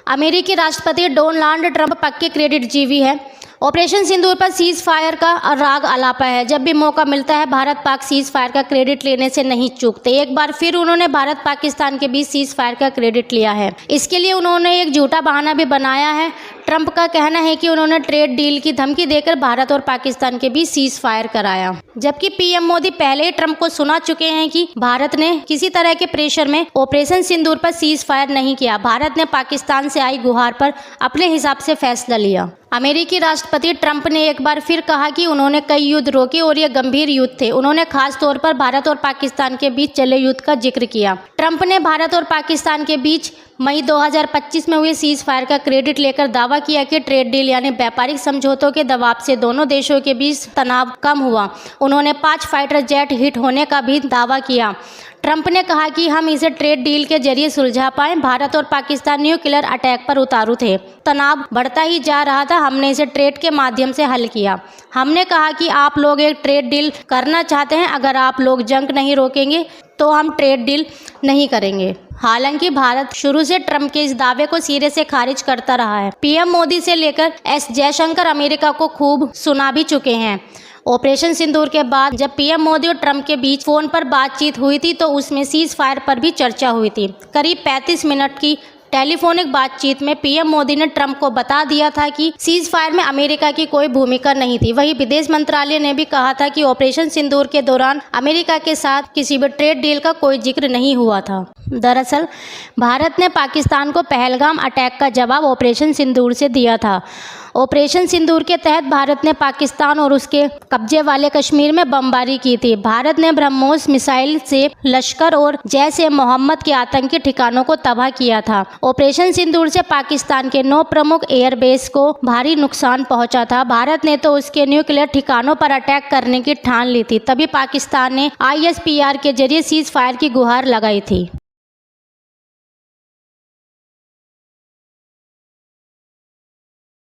अमेरिकी राष्ट्रपति Donald Trump पक्के क्रेडिट जीवी है। ऑपरेशन सिंदूर पर सीज फायर का राग अलापा है। जब भी मौका मिलता है भारत पाक सीज फायर का क्रेडिट लेने से नहीं चूकते। एक बार फिर उन्होंने भारत पाकिस्तान के बीच सीज फायर का क्रेडिट लिया है। इसके लिए उन्होंने एक झूठा बहाना भी बनाया है। ट्रंप का कहना है कि उन्होंने ट्रेड डील की धमकी देकर भारत और पाकिस्तान के बीच सीज फायर कराया, जबकि पीएम मोदी पहले ही ट्रंप को सुना चुके हैं कि भारत ने किसी तरह के प्रेशर में ऑपरेशन सिंदूर पर सीज फायर नहीं किया। भारत ने पाकिस्तान से आई गुहार पर अपने हिसाब से फैसला लिया। अमेरिकी राष्ट्रपति ट्रंप ने एक बार फिर कहा कि उन्होंने कई युद्ध रोके और ये गंभीर युद्ध थे। उन्होंने खास तौर पर भारत और पाकिस्तान के बीच चले युद्ध का जिक्र किया। ट्रंप ने भारत और पाकिस्तान के बीच मई 2025 में हुए सीज फायर का क्रेडिट लेकर दावा किया कि ट्रेड डील यानी व्यापारिक समझौतों के दबाव से दोनों देशों के बीच तनाव कम हुआ। उन्होंने 5 फाइटर जेट हिट होने का भी दावा किया। ट्रंप ने कहा कि हम इसे ट्रेड डील के जरिए सुलझा पाए। भारत और पाकिस्तान न्यूक्लियर अटैक पर उतारू थे। तनाव बढ़ता ही जा रहा था। हमने इसे ट्रेड के माध्यम से हल किया। हमने कहा कि आप लोग एक ट्रेड डील करना चाहते हैं, अगर आप लोग जंग नहीं रोकेंगे तो हम ट्रेड डील नहीं करेंगे। हालांकि भारत शुरू से ट्रंप के इस दावे को सिरे से खारिज करता रहा है। पीएम मोदी से लेकर एस जयशंकर अमेरिका को खूब सुना भी चुके हैं। ऑपरेशन सिंदूर के बाद जब पीएम मोदी और ट्रंप के बीच फोन पर बातचीत हुई थी तो उसमें सीज फायर पर भी चर्चा हुई थी। करीब 35 मिनट की टेलीफोनिक बातचीत में पीएम मोदी ने ट्रंप को बता दिया था कि सीज फायर में अमेरिका की कोई भूमिका नहीं थी। वहीं विदेश मंत्रालय ने भी कहा था कि ऑपरेशन सिंदूर के दौरान अमेरिका के साथ किसी भी ट्रेड डील का कोई जिक्र नहीं हुआ था। दरअसल भारत ने पाकिस्तान को पहलगाम अटैक का जवाब ऑपरेशन सिंदूर से दिया था। ऑपरेशन सिंदूर के तहत भारत ने पाकिस्तान और उसके कब्जे वाले कश्मीर में बमबारी की थी। भारत ने ब्रह्मोस मिसाइल से लश्कर और जैश-ए-मोहम्मद के आतंकी ठिकानों को तबाह किया था। ऑपरेशन सिंदूर से पाकिस्तान के 9 प्रमुख एयरबेस को भारी नुकसान पहुंचा था। भारत ने तो उसके न्यूक्लियर ठिकानों पर अटैक करने की ठान ली थी। तभी पाकिस्तान ने ISPR के जरिए सीज फायर की गुहार लगाई थी।